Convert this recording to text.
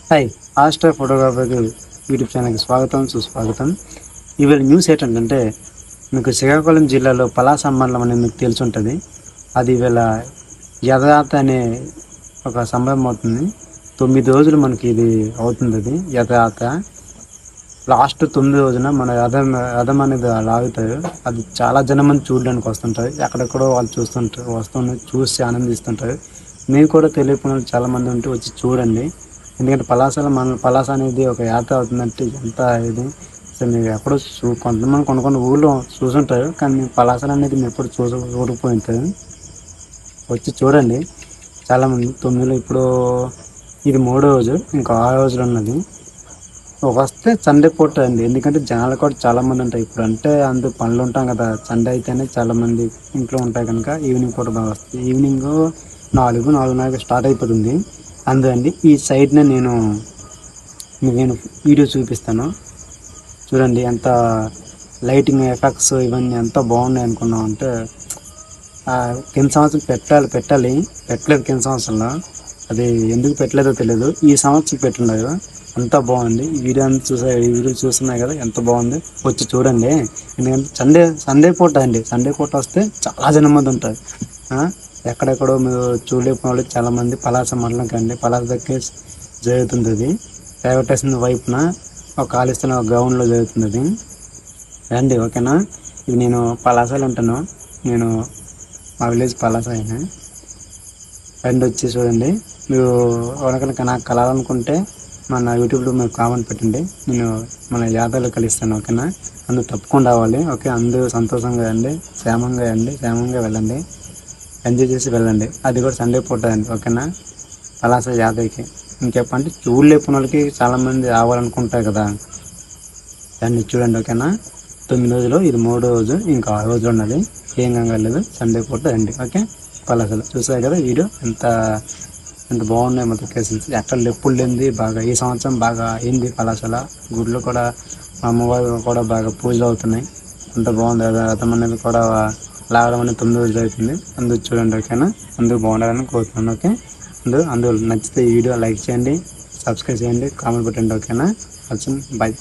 Hi ఆస్ట్రా photography YouTube ఛానల్కి స్వాగతం సుస్వాగతం. ఇవాళ న్యూస్ ఏంటంటే మీకు శ్రీకాకుళం జిల్లాలో పలాస మండలం అనేది మీకు తెలిసి ఉంటుంది. అది ఇవాళ యథయాత అనే ఒక సంభవం అవుతుంది. 9 రోజులు మనకి ఇది అవుతుంది. అది యథయాత లాస్ట్ 9 రోజున మన రథం అనేది లాగుతారు. అది చాలా జనం మంది చూడడానికి వస్తుంటారు. ఎక్కడెక్కడో వాళ్ళు చూసి ఆనందిస్తుంటారు. మేము కూడా తెలియకుండా చాలా మంది ఉంటే వచ్చి చూడండి. ఎందుకంటే పలాస అనేది ఒక యాత్ర అవుతుందంటే ఎంత ఇది అసలు మీరు ఎక్కడో కొంతమంది కొన్ని ఊళ్ళో చూసుంటారు, కానీ మేము పలాసలు అనేది మేము ఎప్పుడు చూడకపోయి ఉంటారు. వచ్చి చూడండి. చాలామంది 9 ఇప్పుడు ఇది 3వ రోజు, ఇంకా 6 రోజులు ఉన్నది. వస్తే సండే పూట అండి, ఎందుకంటే జనాలు కూడా చాలామంది ఉంటాయి. ఇప్పుడు అంటే అందు పనులు ఉంటాం కదా, సండే అయితేనే చాలామంది ఇంట్లో ఉంటాయి కనుక ఈవినింగ్ పూట బాగా వస్తుంది. ఈవినింగ్ 4-4:30 స్టార్ట్ అయిపోతుంది. అందుకండి ఈ సైడ్నే నేను వీడియో చూపిస్తాను. చూడండి ఎంత లైటింగ్ ఎఫెక్ట్స్ ఇవన్నీ ఎంత బాగున్నాయి అనుకున్నాం అంటే కింద సంవత్సరం పెట్టలేదు కింద సంవత్సరంలో. అది ఎందుకు పెట్టలేదో తెలియదు, ఈ సంవత్సరం పెట్టిండదు. అంతా బాగుంది. ఈ వీడియో చూస్తున్నాయి కదా, ఎంత బాగుంది. వచ్చి చూడండి. ఎందుకంటే సండే పూట అండి, సండే పూట వస్తే చాలా జనం మంది ఉంటారు. ఎక్కడెక్కడో మీరు చూడలేకపోయిన వాళ్ళు చాలామంది పలాస మండలం కండి, పలాస దగ్గర జరుగుతుంది. అది రైల్వే స్టేషన్ వైపున ఒక ఖాళీస్తున్న గ్రౌండ్లో జరుగుతుంది. అది రండి, ఓకేనా. ఇది నేను పలాసలో ఉంటాను. నేను మా విలేజ్ పలాస అయినా. రండి వచ్చి చూడండి. మీరు ఎవరికైనా నాకు కలాలనుకుంటే మన యూట్యూబ్లో మీరు కామెంట్ పెట్టండి, నేను మన యాదవ్లో కలుస్తాను, ఓకేనా. అందరూ తప్పకుండా రావాలి, ఓకే. అందరూ సంతోషంగా అండి, క్షేమంగా వెళ్ళండి, ఎంజాయ్ చేసి వెళ్ళండి. అది కూడా సండే పూట అండి, ఓకేనా. పలాస యాదవ్కి ఇంకెప్పంటే చూడలేపున వాళ్ళకి చాలామంది రావాలనుకుంటారు కదా. దాన్ని చూడండి, ఓకేనా. 9 రోజులు, ఇది 3వ రోజు, ఇంకా 6 రోజులు ఉన్నది. ఏం కంగాలేదు, సండే పూట రండి, ఓకే. పలాసలు చూసారు కదా వీడియో, ఎంత బాగున్నాయి మొత్తం కేసెస్. ఎక్కడ ఎప్పుడు లేనిది బాగా ఈ సంవత్సరం బాగా అయింది పలాసల. గుడిలో కూడా మా అమ్మవారు కూడా బాగా పూజలు అవుతున్నాయి. అంత బాగుంది. రథం అనేది కూడా లాగడం అనేది 9 రోజులు అవుతుంది. అందరూ చూడండి, ఓకేనా. అందరూ బాగుండాలని కోరుతున్నాను, ఓకే. అందరూ నచ్చితే ఈ వీడియో లైక్ చేయండి, సబ్స్క్రైబ్ చేయండి, కామెంట్ పెట్టండి, ఓకేనా. వచ్చి బాయ్.